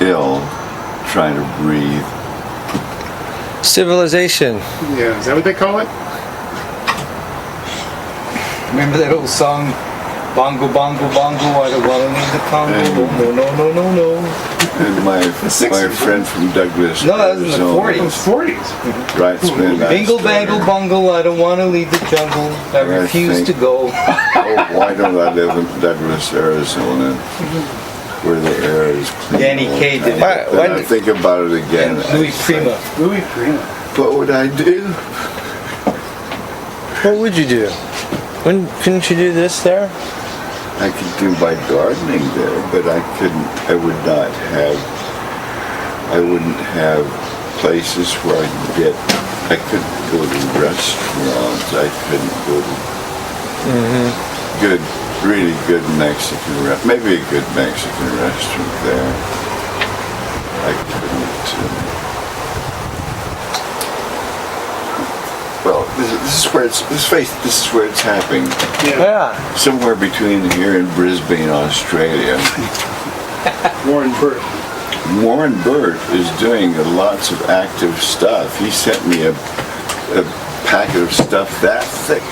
ill trying to breathe. Civilization. Yeah, is that what they call it? Remember that old song, Bongo, Bongo, Bongo, I don't want to leave the Congo. No. And my friend from Douglas, No, that was in the Arizona, 40s. Those 40s. writes me a nice Bingle, story. bangle, bungle, I don't want to leave the jungle. I refuse to go. Oh, why don't I live in Douglas, Arizona, where the air is clean? Danny Kaye did it. Then I think about it again. And Louis Prima. Louis Prima. What would I do? What would you do? Couldn't you do this there? I could do my gardening there, but I wouldn't have places where I couldn't go to restaurants, I couldn't go to really good Mexican maybe a good Mexican restaurant there. I couldn't. Well, this is where it's happening. Yeah. Somewhere between here and Brisbane, Australia. Warren Burt. Warren Burt is doing lots of active stuff. He sent me a packet of stuff that thick.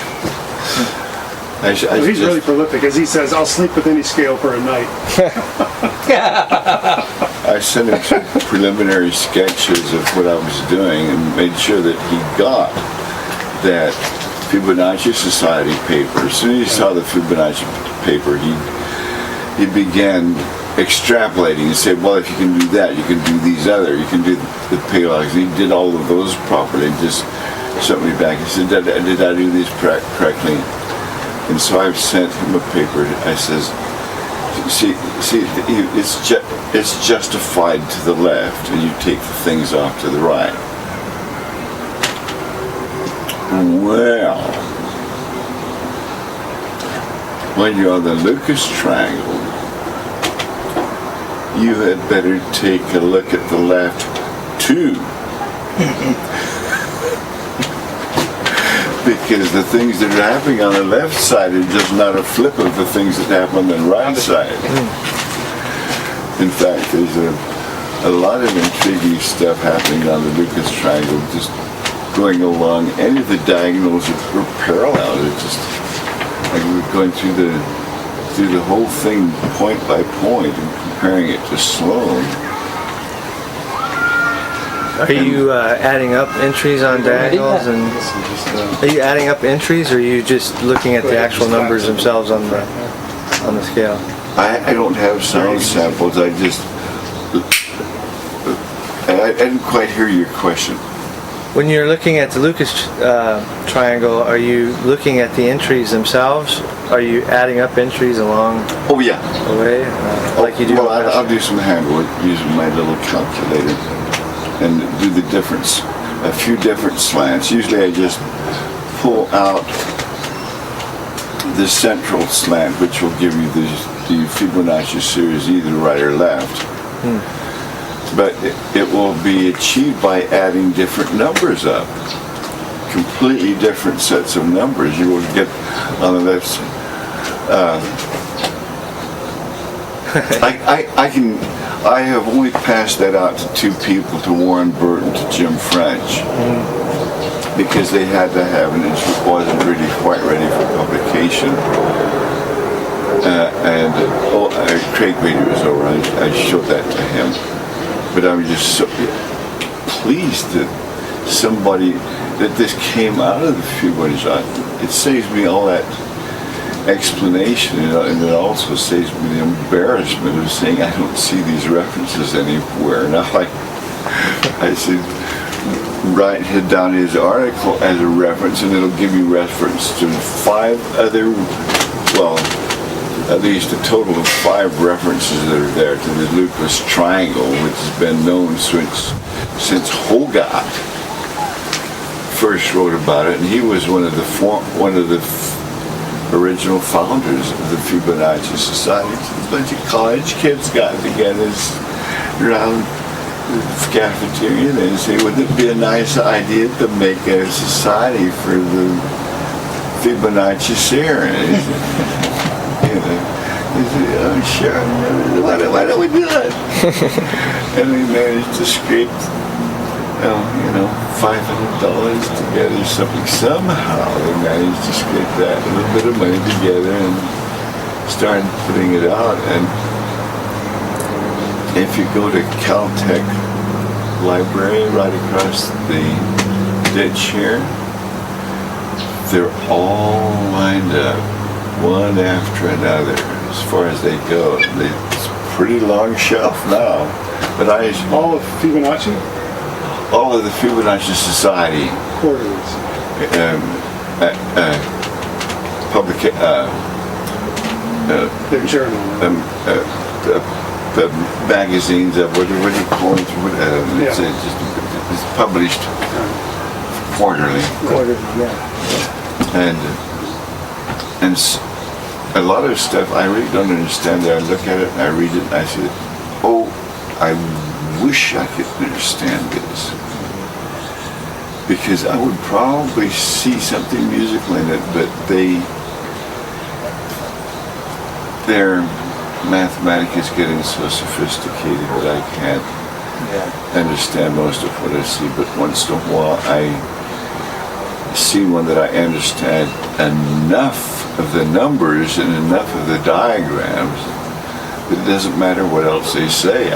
He's really prolific, as he says, I'll sleep with any scale for a night. I sent him some preliminary sketches of what I was doing and made sure that he got that Fibonacci Society paper. As soon as he saw the Fibonacci paper, he began extrapolating and said, well, if you can do that, you can do these other, you can do the paleogs. He did all of those properly and just sent me back. He said, did I do these correctly? And so I've sent him a paper. I says, see, it's justified to the left, and you take the things off to the right. Well, when you're on the Lucas Triangle, you had better take a look at the left too. Because the things that are happening on the left side are just not a flip of the things that happen on the right side. In fact, there's a lot of intriguing stuff happening on the Lucas Triangle, just going along. Any of the diagonals are parallel. It's just like we're going through the whole thing point by point and comparing it to Sloan. Are you adding up entries on diagonals, and are you adding up entries, or are you just looking at the actual numbers themselves on the scale? I don't have sound samples. I didn't quite hear your question. When you're looking at the Lucas triangle, are you looking at the entries themselves? Are you adding up entries along Oh yeah. the way, like you do? Well, I'll do some handwork using my little calculator and do the difference, a few different slants. Usually I just pull out the central slant, which will give you the Fibonacci series either right or left. But it will be achieved by adding different numbers up. Completely different sets of numbers. You will get on the left side. I have only passed that out to two people, to Warren Burt and to Jim French, because they had to have it. It wasn't really quite ready for publication. Craig Grady was over. I showed that to him. But I'm just so pleased that this came out of the Fibonacci. It saves me all that explanation, and it also saves me the embarrassment of saying I don't see these references anywhere. Now I said, head down his article as a reference, and it'll give you reference to 5 other, well, at least a total of 5 references that are there to the Lucas Triangle, which has been known since Hogarth first wrote about it, and he was one of the original founders of the Fibonacci Society. A bunch of college kids got together around the cafeteria and say, wouldn't it be a nice idea to make a society for the Fibonacci series? He said, oh, sure, why don't we do that? And we managed to scrape, $500 together, something. Somehow they managed to scrape that little bit of money together and started putting it out. And if you go to Caltech Library right across the ditch here, they're all lined up, one after another, as far as they go. It's a pretty long shelf now, but All of Fibonacci? all of the Fibonacci Society Quarterlies. Their journal. the magazines of what do you call it? It's published quarterly. And a lot of stuff I really don't understand. I look at it and I read it and I say, oh, I wish I could understand this, because I would probably see something musical in it, but their mathematics is getting so sophisticated that I can't understand most of what I see. But once in a while I see one that I understand enough of the numbers and enough of the diagrams, but it doesn't matter what else they say.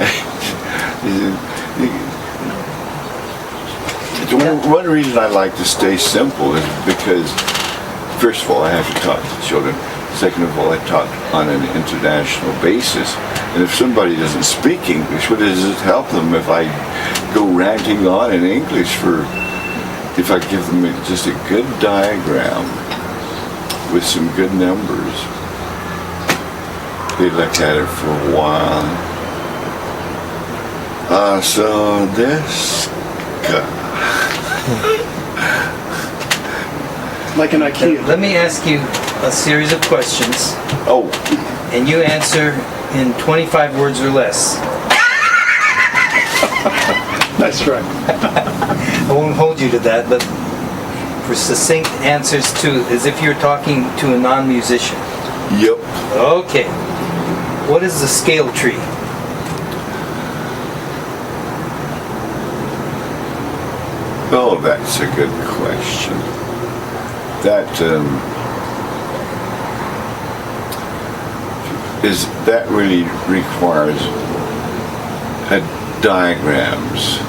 One reason I like to stay simple is because, first of all, I have to talk to children. Second of all, I talk on an international basis. And if somebody doesn't speak English, what does it help them if I go ranting on in English if I give them just a good diagram with some good numbers? They look at it for a while. So this guy. Like an IKEA. Let me ask you a series of questions, Oh, and you answer in 25 words or less. Nice try. I won't hold you to that, but for succinct answers too, as if you're talking to a non-musician. yep. Okay. What is the scale tree? Oh, that's a good question. That really requires diagrams.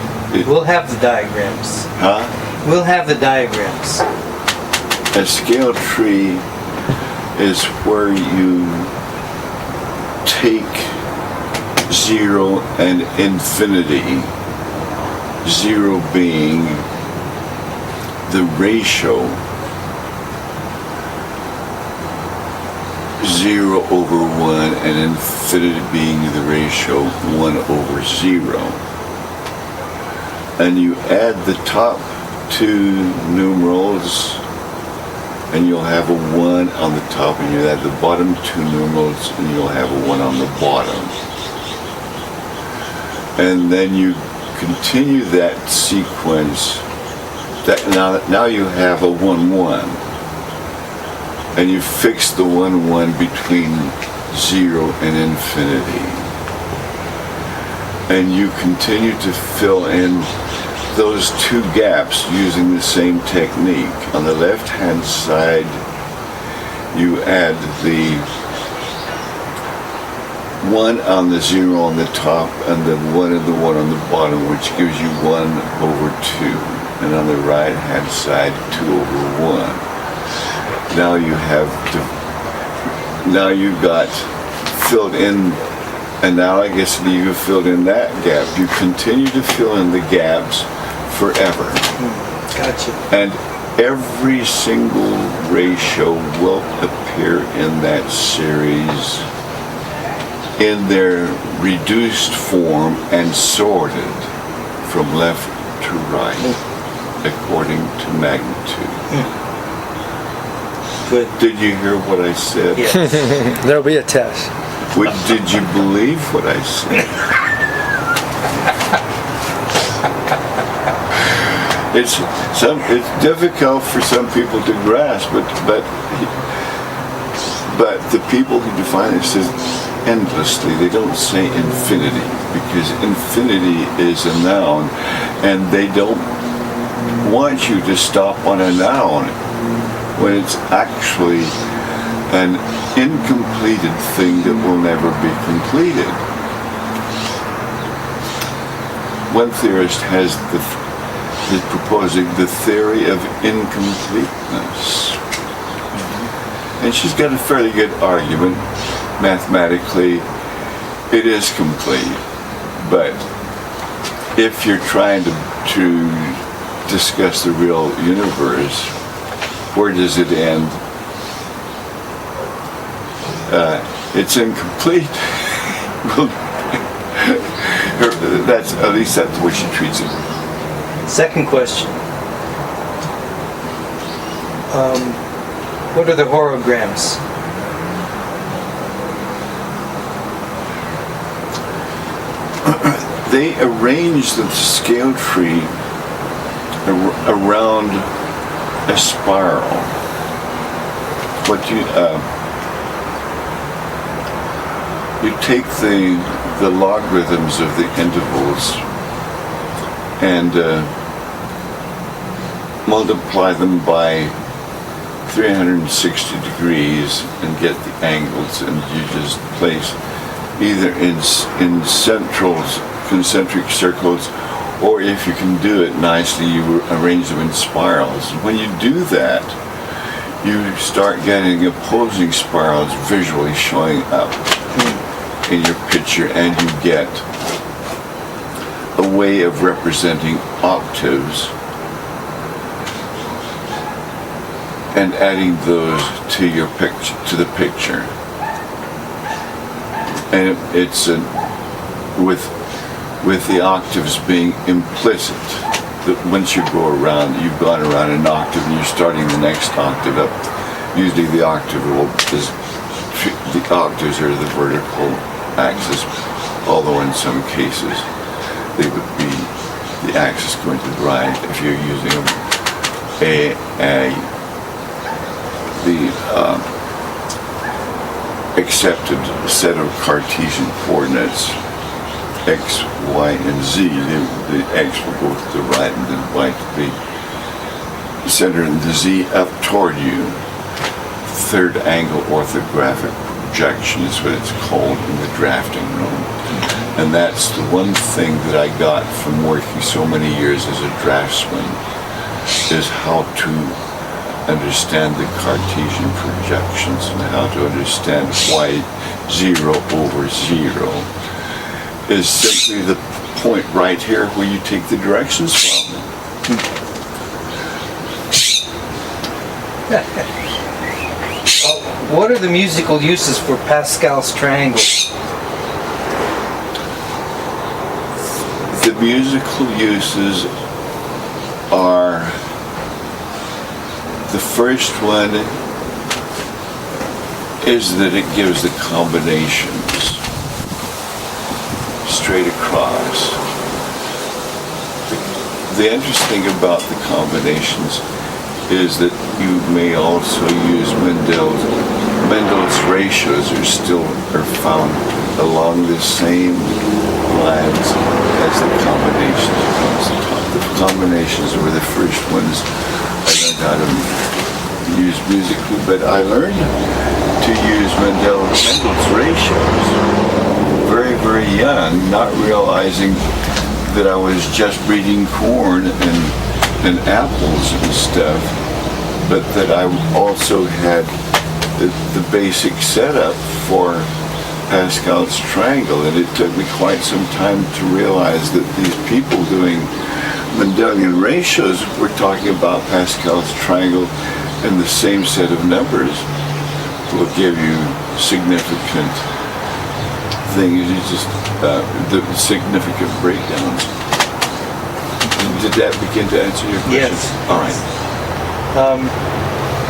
We'll have the diagrams. Huh? We'll have the diagrams. A scale tree is where you take 0 and infinity, 0 being the ratio 0 over 1 and infinity being the ratio 1 over 0. And you add the top 2 numerals and you'll have a 1 on the top, and you add the bottom 2 numerals and you'll have a 1 on the bottom. And then you continue that sequence. Now you have a 1-1. And you fix the 1-1 between 0 and infinity. And you continue to fill in those 2 gaps using the same technique. On the left-hand side, you add the 1 on the 0 on the top and the 1 and the 1 on the bottom, which gives you 1 over 2. And on the right-hand side, 2 over 1. Now you've got filled in, and now I guess you've filled in that gap. You continue to fill in the gaps forever. Gotcha. And every single ratio will appear in that series in their reduced form and sorted from left to right according to magnitude. Good. Did you hear what I said? Yes. There'll be a test. Did you believe what I said? It's difficult for some people to grasp, but But the people who define it says endlessly. They don't say infinity, because infinity is a noun, and they don't want you to stop on a noun when it's actually an incompleted thing that will never be completed. One theorist is proposing the theory of incompleteness. And she's got a fairly good argument. Mathematically, it is complete. But if you're trying to discuss the real universe, where does it end? It's incomplete. That's, at least that's the way she treats it. Second question. What are the horograms? They arrange the scale tree around a spiral. What you take the logarithms of the intervals and multiply them by 360 degrees and get the angles, and you just place either in centrals, concentric circles, or if you can do it nicely, you arrange them in spirals. When you do that, you start getting opposing spirals visually showing up in your picture, and you get a way of representing octaves and adding those to your picture, to the picture. And it's with the octaves being implicit, that once you go around, you've gone around an octave and you're starting the next octave up. Usually the octaves are the vertical axis, although in some cases they would be the axis going to the right if you're using the accepted set of Cartesian coordinates, x, y, and z. The x will go to the right and the y to the center, and the z up toward you. Third angle orthographic projection is what it's called in the drafting room. And that's the one thing that I got from working so many years as a draftsman, is how to understand the Cartesian projections and how to understand why 0 over 0 is simply the point right here where you take the directions from. What are the musical uses for Pascal's triangle? The musical uses are, the first one is that it gives the combinations straight across. The interesting about the combinations is that you may also use Mendel's ratios are found along the same lines as the combinations across the top. The combinations were the first ones I learned how to use musically, but I learned to use Mendel's ratios very, very young, not realizing that I was just breeding corn and apples and stuff, but that I also had the basic setup for Pascal's triangle, and it took me quite some time to realize that these people doing Mendelian ratios were talking about Pascal's triangle, and the same set of numbers will give you significant things. You just the significant breakdowns. Did that begin to answer your question? Yes. All right.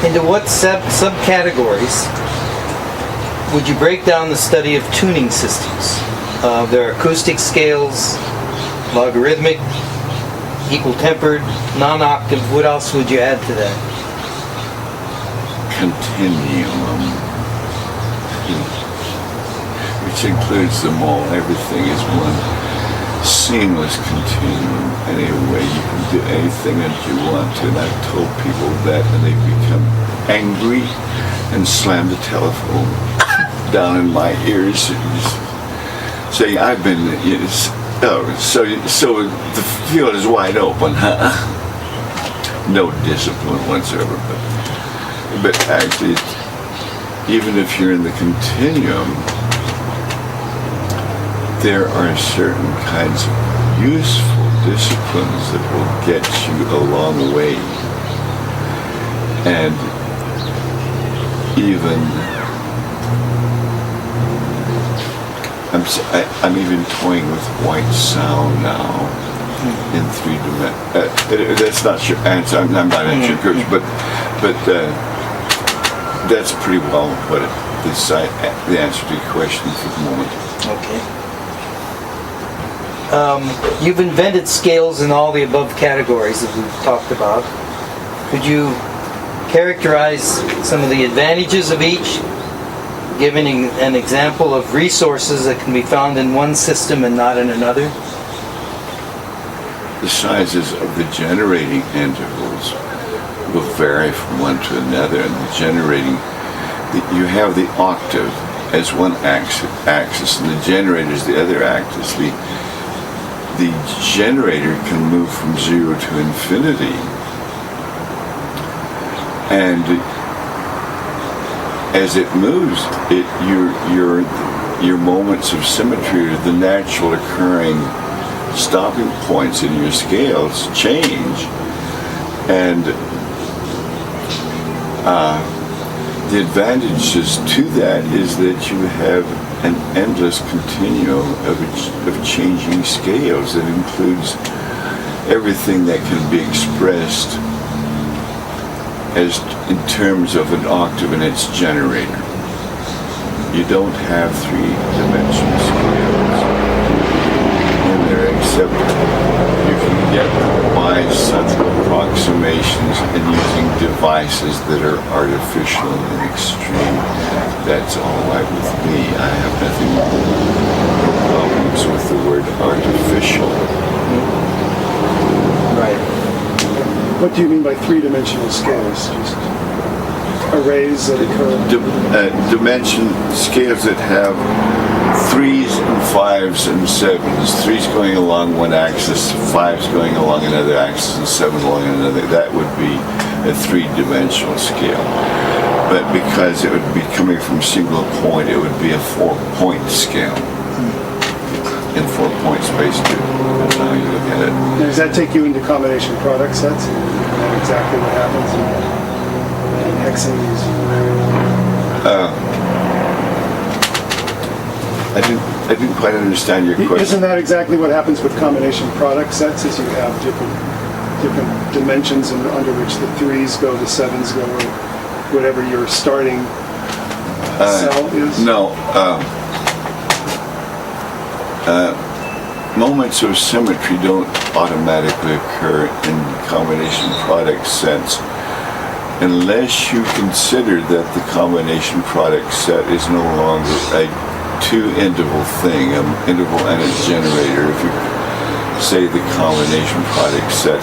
Into what subcategories would you break down the study of tuning systems? There are acoustic scales, logarithmic, equal tempered, non-octave. What else would you add to that? Continuum. which includes them all. Everything is one seamless continuum. Anyway, you can do anything that you want to. And I've told people that, and they become angry and slam the telephone down in my ears, saying, "I've been." So the field is wide open, huh? No discipline whatsoever, but actually, even if you're in the continuum, there are certain kinds of useful disciplines that will get you a long way. And even, I'm even toying with white sound now in 3 dimensions. That's not your answer. I'm not answering your question, but that's pretty well what the answer to your question for the moment. Okay. You've invented scales in all the above categories that we've talked about. Could you characterize some of the advantages of each, giving an example of resources that can be found in one system and not in another? The sizes of the generating intervals will vary from one to another, and the generating, you have the octave as one axis, and the generator is the other axis. The generator can move from 0 to infinity, and as it moves, your moments of symmetry, or the natural occurring stopping points in your scales, change, and the advantages to that is that you have an endless continuum of changing scales that includes everything that can be expressed as in terms of an octave and its generator. You don't have 3-dimensional scales in there, except you can get by subtle approximations and using devices that are artificial and extreme. That's all right with me. I have no problems with the word artificial. Right. What do you mean by 3-dimensional scales? Just arrays that occur? Dimension scales that have 3s and 5s and 7s. 3s going along one axis, 5s going along another axis, and 7 along another. That would be a 3-dimensional scale. But because it would be coming from a single point, it would be a 4-point scale. In 4-point space, too. That's how you look at it. Now, does that take you into combination product sets? And that's exactly what happens in hexanes? I didn't quite understand your question. Isn't that exactly what happens with combination product sets? Is you have different dimensions under which the 3s go, the 7s go, or whatever your starting cell is? No. Moments of symmetry don't automatically occur in combination product sets unless you consider that the combination product set is no longer a 2-interval thing, an interval and a generator. If you say the combination product set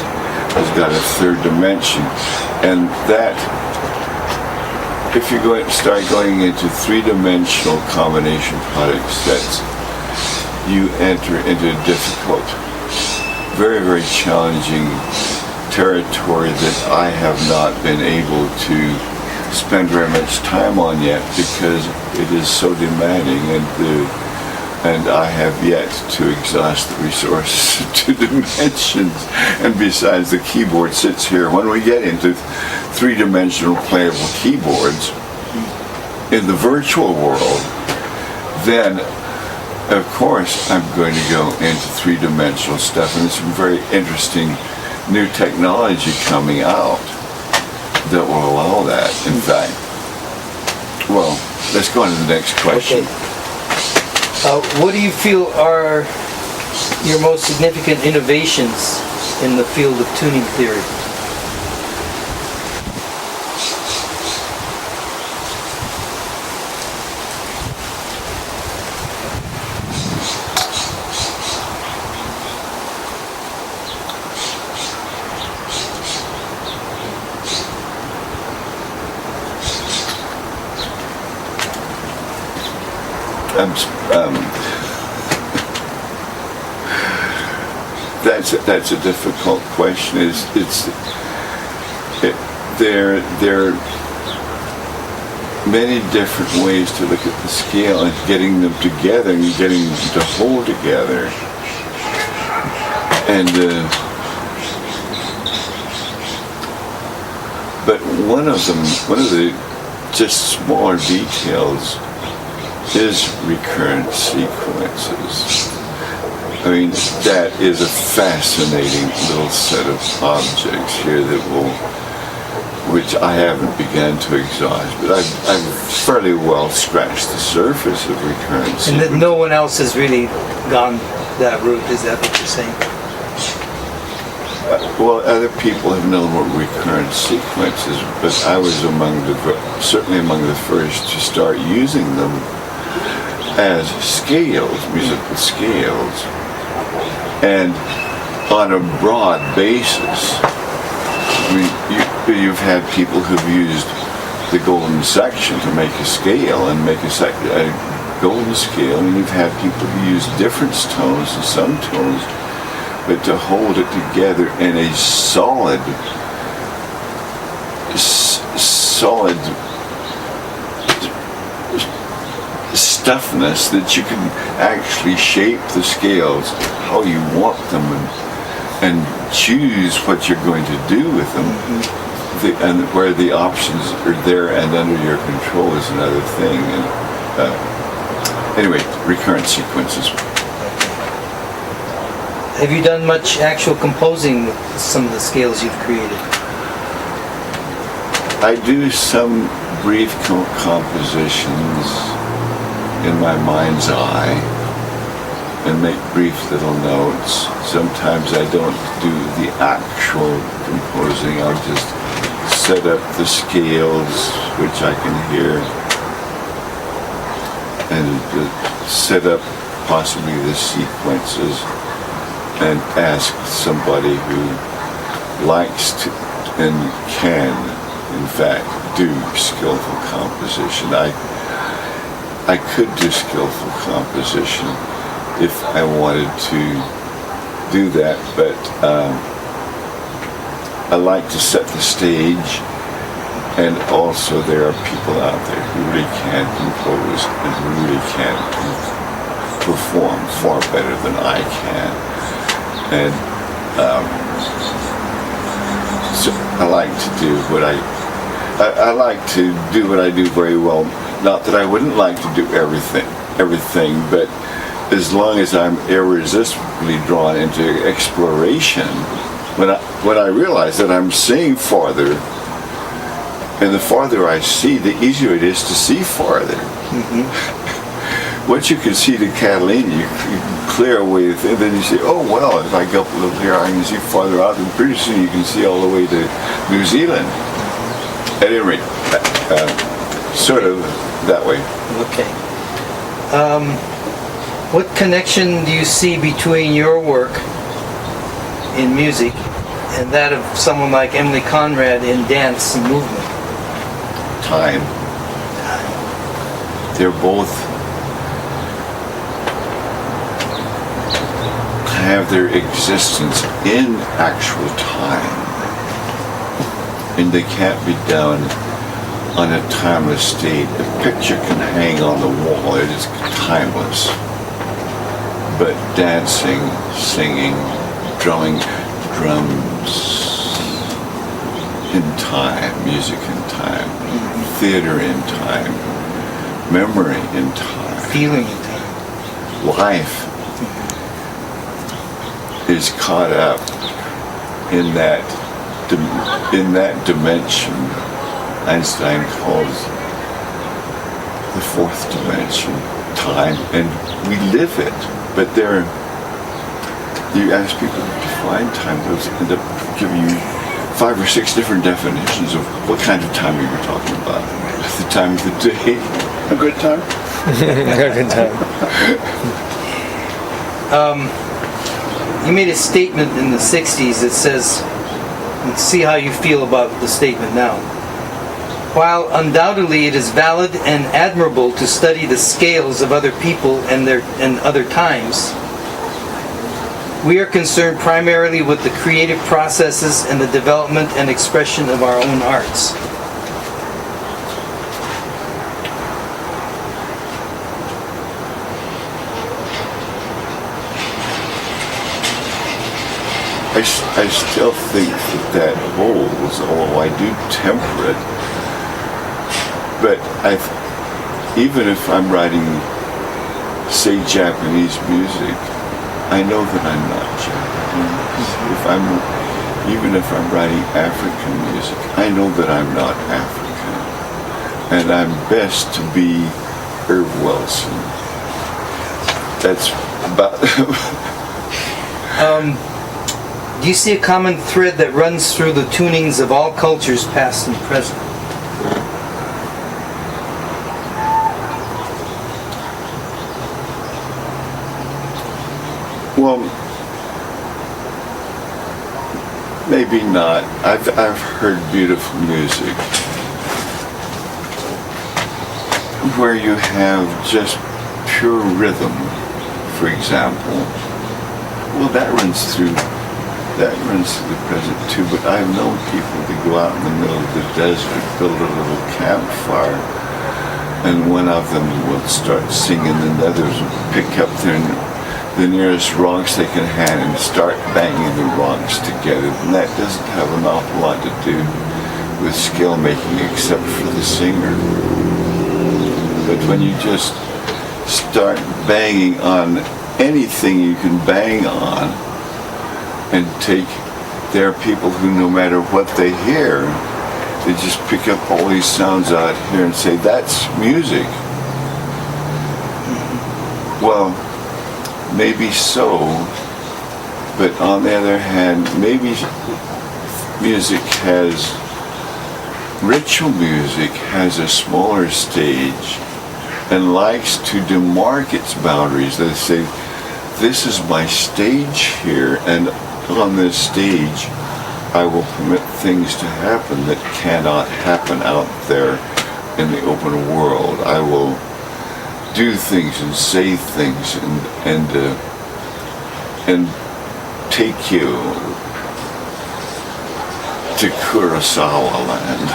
has got a 3rd dimension, and that, if you start going into 3-dimensional combination product sets, you enter into difficult, very, very challenging territory that I have not been able to spend very much time on yet because it is so demanding, and I have yet to exhaust the resources to dimensions. And besides, the keyboard sits here. When we get into 3-dimensional playable keyboards in the virtual world, then of course I'm going to go into 3-dimensional stuff, and there's some very interesting new technology coming out that will allow that. In fact, well, let's go on to the next question. Okay. What do you feel are your most significant innovations in the field of tuning theory? That's a difficult question. There are many different ways to look at the scale and getting them together and getting them to hold together. And but one of the just smaller details is recurrent sequences. I mean, that is a fascinating little set of objects here which I haven't begun to exhaust, but I've fairly well scratched the surface of recurrent sequences. And that no one else has really gone that route, is that what you're saying? Well, other people have known what recurrent sequences, but I was certainly among the first to start using them as scales, musical scales, and on a broad basis. I mean, you've had people who've used the golden section to make a scale and make a golden scale, and you've had people who use different tones and some tones, but to hold it together in a solid stuffness that you can actually shape the scales how you want them and choose what you're going to do with them. And where the options are there and under your control is another thing. And anyway, recurrent sequences. Have you done much actual composing with some of the scales you've created? I do some brief compositions in my mind's eye and make brief little notes. Sometimes I don't do the actual composing. I'll just set up the scales which I can hear and set up possibly the sequences and ask somebody who likes to and can, in fact, do skillful composition. I could do skillful composition if I wanted to do that, but I like to set the stage, and also there are people out there who really can compose and who really can perform far better than I can. And so I like to do what I like to do what I do very well. Not that I wouldn't like to do everything, but as long as I'm irresistibly drawn into exploration, when I realize that I'm seeing farther, and the farther I see, the easier it is to see farther. Once you can see to Catalina, you can clear away, and then you say, oh well, if I go up a little here, I can see farther out, and pretty soon you can see all the way to New Zealand. At any rate, sort of that way. Okay. What connection do you see between your work in music and that of someone like Emily Conrad in dance and movement? Time. They're both have their existence in actual time, and they can't be done on a timeless state. A picture can hang on the wall, it is timeless. But dancing, singing, drumming, drums in time, music in time, theater in time, memory in time, feeling in time, life is caught up in that dimension Einstein calls the fourth dimension, time, and we live it. But you ask people to define time, those end up giving you 5 or 6 different definitions of what kind of time you were talking about. The time of the day. A good time? A good time. You made a statement in the 60s that says, let's see how you feel about the statement now. while undoubtedly it is valid and admirable to study the scales of other people and other times, we are concerned primarily with the creative processes and the development and expression of our own arts. I still think that holds, although I do temper it. But even if I'm writing, say, Japanese music, I know that I'm not Japanese. Even if I'm writing African music, I know that I'm not African. And I'm best to be Erv Wilson. That's about... Do you see a common thread that runs through the tunings of all cultures, past and present? Well, maybe not. I've heard beautiful music where you have just pure rhythm, for example. Well, that runs through the present too, but I've known people that go out in the middle of the desert, build a little campfire, and one of them will start singing, and the others will pick up the nearest rocks they can hand and start banging the rocks together. And that doesn't have an awful lot to do with skill making except for the singer. But when you just start banging on anything you can bang on, and there are people who, no matter what they hear, they just pick up all these sounds out here and say, that's music. Well, maybe so, but on the other hand, maybe ritual music has a smaller stage and likes to demark its boundaries. They say, this is my stage here, and on this stage I will permit things to happen that cannot happen out there in the open world. I will do things and say things and take you to Kurosawa land.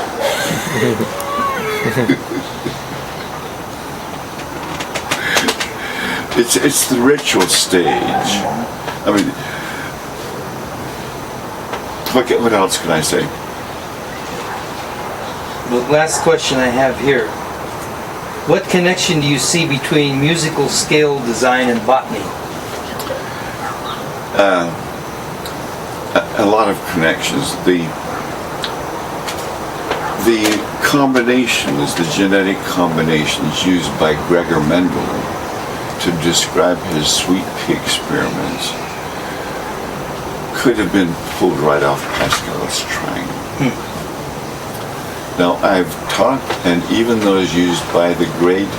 It's the ritual stage. I mean, what else can I say? The last question I have here. What connection do you see between musical scale design and botany? A lot of connections. The combinations, the genetic combinations used by Gregor Mendel to describe his sweet pea experiments could have been pulled right off Pascal's triangle. Now, I've talked, and even those used by the great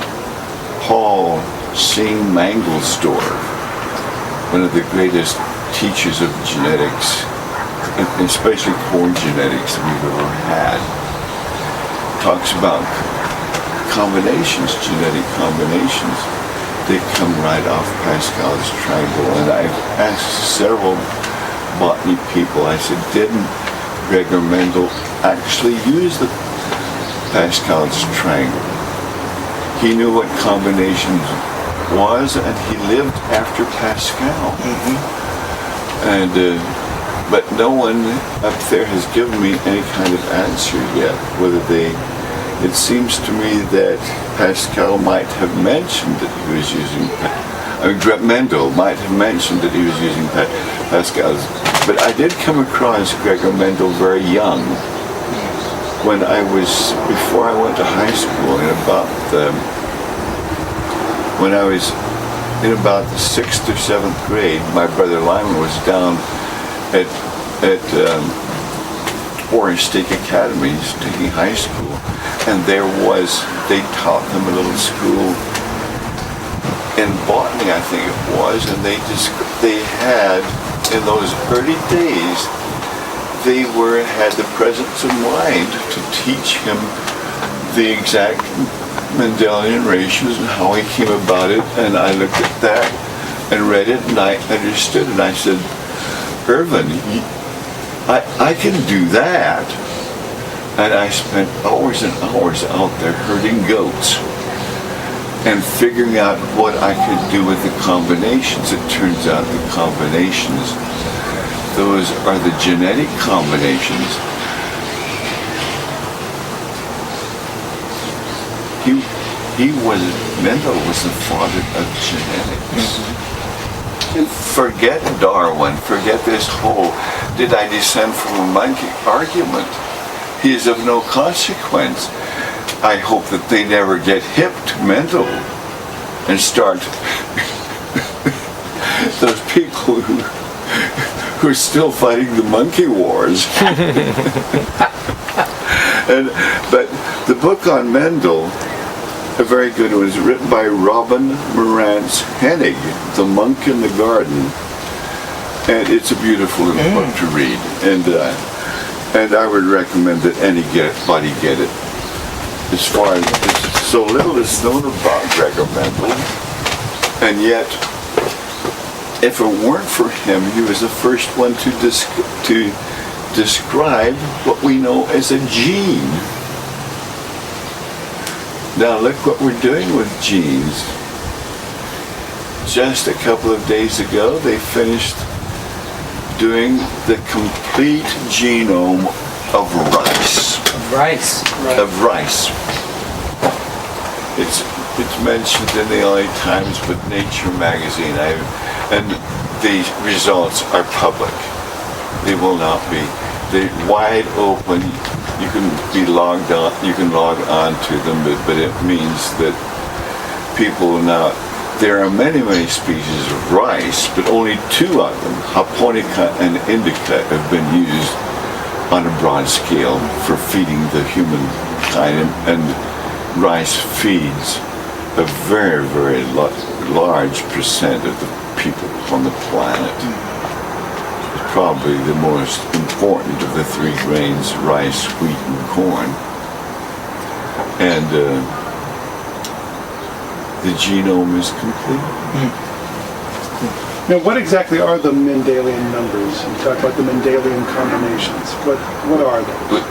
Paul Singh Mangelsdorf, one of the greatest teachers of genetics, especially corn genetics that we've ever had, talks about combinations, genetic combinations. They come right off Pascal's triangle. And I've asked several botany people, I said, didn't Gregor Mendel actually use the Pascal's triangle? He knew what combinations was, and he lived after Pascal. And but no one up there has given me any kind of answer yet. It seems to me that Pascal might have mentioned that he was using. Mendel might have mentioned that he was using Pascal's, but I did come across Gregor Mendel very young. Before I went to high school, when I was in about the 6th or 7th grade, my brother Lyman was down at Orange State Academy taking high school, and they taught them a little school in botany, I think it was, and they had, in those early days, they had the presence of mind to teach him the exact Mendelian ratios and how he came about it, and I looked at that and read it, and I understood, and I said, Ervin, I can do that. And I spent hours and hours out there herding goats and figuring out what I could do with the combinations. It turns out the combinations, those are the genetic combinations. Mendel was the father of genetics. And forget Darwin, forget this whole, did I descend from a monkey argument? He is of no consequence. I hope that they never get hip to Mendel and start those people who are still fighting the monkey wars. But the book on Mendel, a very good one, is written by Robin Morantz Hennig, The Monk in the Garden, and it's a beautiful little book to read, and I would recommend that anybody get it. As far as so little is known about Gregor Mendel, and yet, if it weren't for him, he was the first one to describe what we know as a gene. Now look what we're doing with genes. Just a couple of days ago, they finished doing the complete genome of rice. Of rice. It's mentioned in the LA Times with Nature magazine, and the results are public. They will not be. They're wide open. You can be logged on. You can log on to them, but it means that people now. There are many species of rice, but only two of them, Japonica and Indica, have been used on a broad scale for feeding the human kind, and rice feeds a very, very large percent of the people on the planet. It's probably the most important of the three grains, rice, wheat, and corn. And the genome is complete. Now, what exactly are the Mendelian numbers? You talk about the Mendelian combinations. What are they?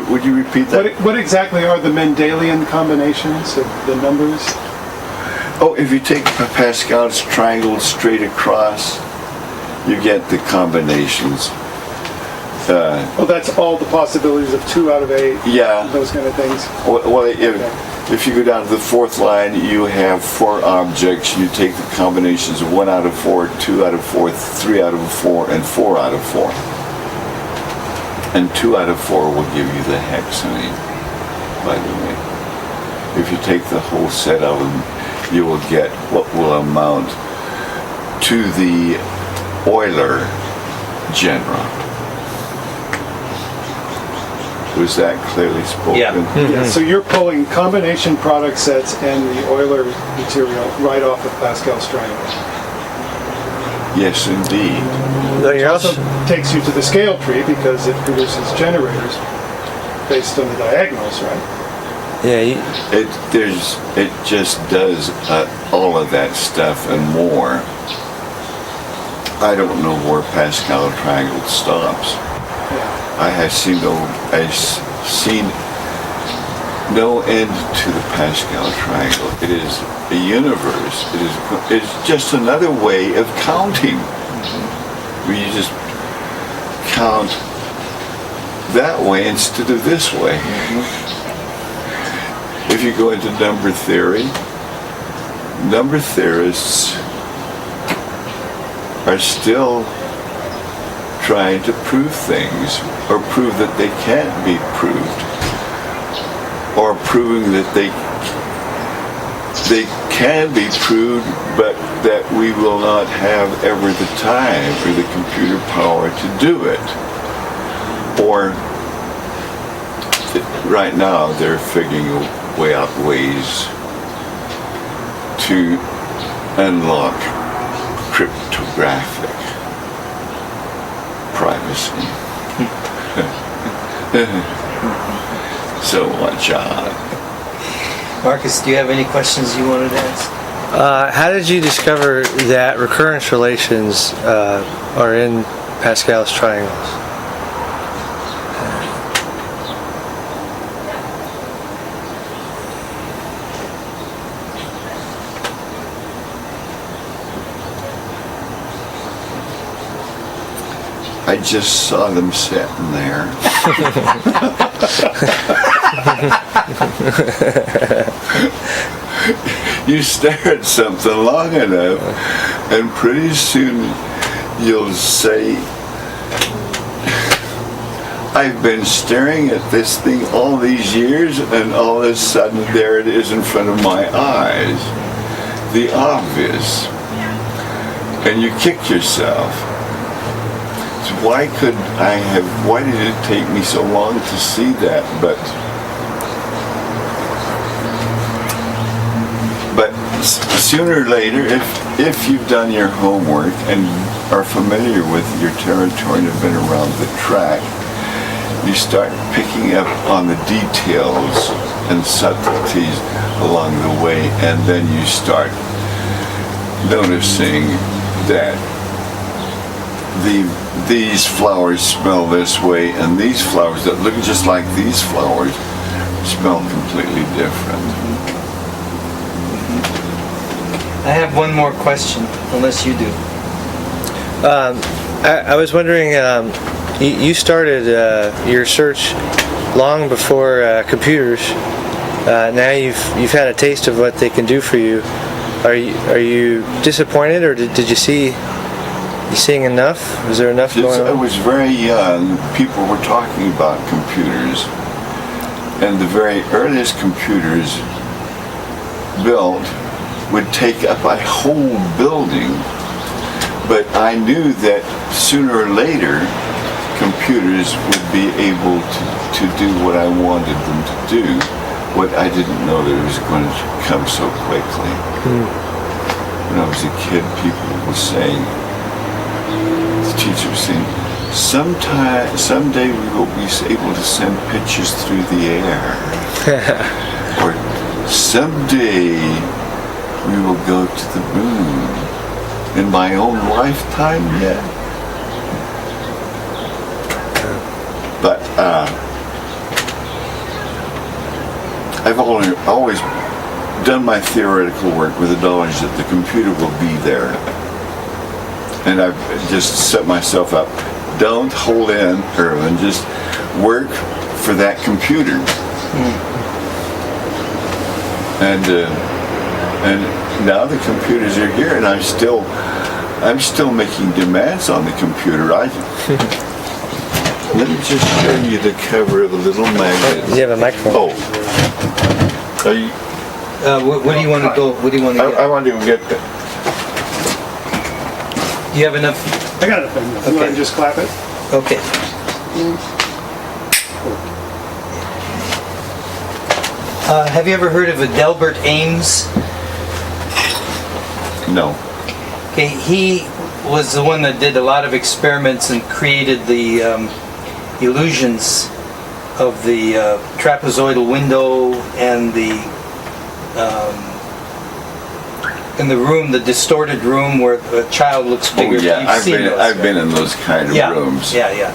Would you repeat that? What exactly are the Mendelian combinations of the numbers? Oh, if you take Pascal's triangle straight across, you get the combinations. That's all the possibilities of 2 out of 8. Yeah. Those kind of things. Well, if you go down to the fourth line, you have 4 objects. You take the combinations of 1 out of 4, 2 out of 4, 3 out of 4, and 4 out of 4. And 2 out of 4 will give you the hexane, by the way. If you take the whole set of them, you will get what will amount to the Euler genera. Was that clearly spoken? Yeah. So you're pulling combination product sets and the Euler material right off of Pascal's triangle. Yes, indeed. It also takes you to the scale tree because it produces generators based on the diagonals, right? Yeah. It just does all of that stuff and more. I don't know where Pascal triangle stops. I have seen no end to the Pascal triangle. It is a universe. It's just another way of counting. Where you just count that way instead of this way. If you go into number theory, number theorists are still trying to prove things, or prove that they can't be proved, or proving that they can be proved, but that we will not have ever the time or the computer power to do it. Or right now they're figuring out ways to unlock cryptographic privacy. so much on. Marcus, do you have any questions you wanted to ask? How did you discover that recurrence relations are in Pascal's triangles? I just saw them sitting there. You stare at something long enough, and pretty soon you'll say, I've been staring at this thing all these years, and all of a sudden there it is in front of my eyes. The obvious. And you kick yourself. So why did it take me so long to see that? But sooner or later, if you've done your homework and are familiar with your territory and have been around the track, you start picking up on the details and subtleties along the way, and then you start noticing that these flowers smell this way, and these flowers that look just like these flowers smell completely different. I have one more question, unless you do. I was wondering, you started your search long before computers. Now you've had a taste of what they can do for you. Are you disappointed, or did you see? You seeing enough? Was there enough going on? I was very young. People were talking about computers, and the very earliest computers built would take up a whole building. But I knew that sooner or later, computers would be able to do what I wanted them to do. What I didn't know that it was going to come so quickly. When I was a kid, people were saying, the teacher was saying, someday we will be able to send pictures through the air. Or someday we will go to the moon. In my own lifetime yet. But I've always done my theoretical work with the knowledge that the computer will be there. And I've just set myself up. Don't hold in, Ervin. Just work for that computer. And now the computers are here, and I'm still making demands on the computer. Let me just show you the cover of a little magnet. You have a microphone. Oh. Are you? What do you want to go? What do you want to get? I want to get that. Do you have enough? I got it. You Okay. want to just clap it? Okay. Have you ever heard of a Delbert Ames? No. Okay, he was the one that did a lot of experiments and created the illusions of the trapezoidal window and the in the room, the distorted room where a child looks bigger. Oh yeah, You've seen those, I've right? been in those kind of rooms. Yeah.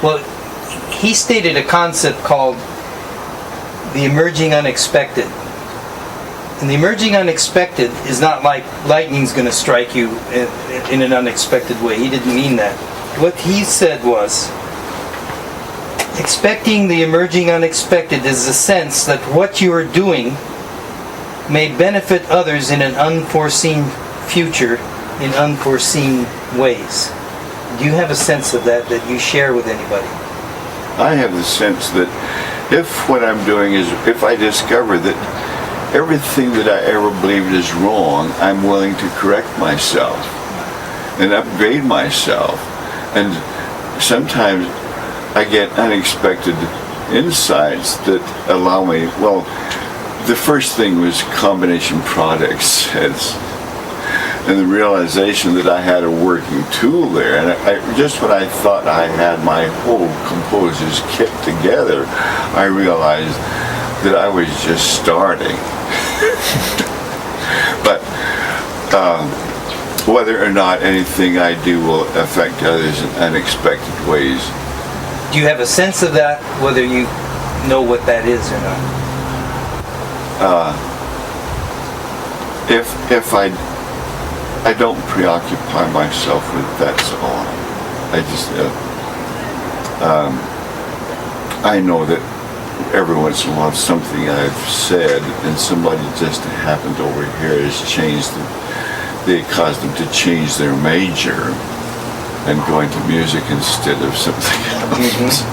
Well, he stated a concept called the emerging unexpected. And the emerging unexpected is not like lightning's going to strike you in an unexpected way. He didn't mean that. What he said was, expecting the emerging unexpected is the sense that what you are doing may benefit others in an unforeseen future in unforeseen ways. Do you have a sense of that you share with anybody? I have the sense that if what I'm doing is, if I discover that everything that I ever believed is wrong, I'm willing to correct myself and upgrade myself. And sometimes I get unexpected insights that allow me, well, the first thing was combination products. and the realization that I had a working tool there, and just when I thought I had my whole composer's kit together, I realized that I was just starting. But whether or not anything I do will affect others in unexpected ways. Do you have a sense of that, whether you know what that is or not? If I don't preoccupy myself with that's all. I just I know that every once in a while something I've said and somebody just happened over here has changed they caused them to change their major and go into music instead of something else.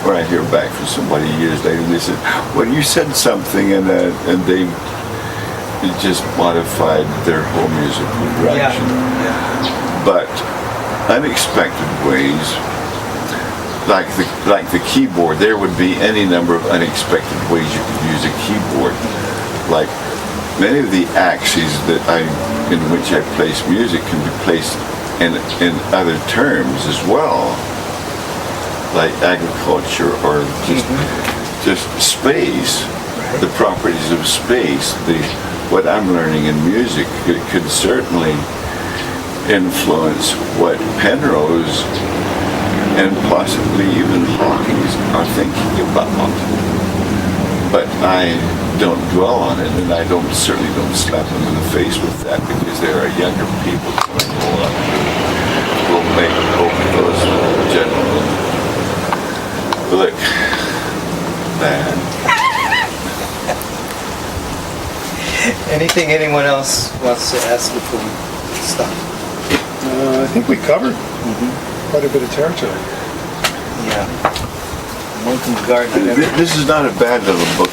Or I hear back from somebody years later and they said, well, you said something and they just modified their whole musical direction. But unexpected ways, like the keyboard, there would be any number of unexpected ways you could use a keyboard. Like many of the axes in which I place music can be placed in other terms as well, like agriculture or just space, the properties of space. What I'm learning in music could certainly influence what Penrose and possibly even Hawkins are thinking about. But I don't dwell on it, and I certainly don't slap them in the face with that, because there are younger people coming along who will make both those gentlemen look bad. Anything anyone else wants to ask before we stop? I think we covered quite a bit of territory. Yeah. Monkey Garden. This is not a bad little book.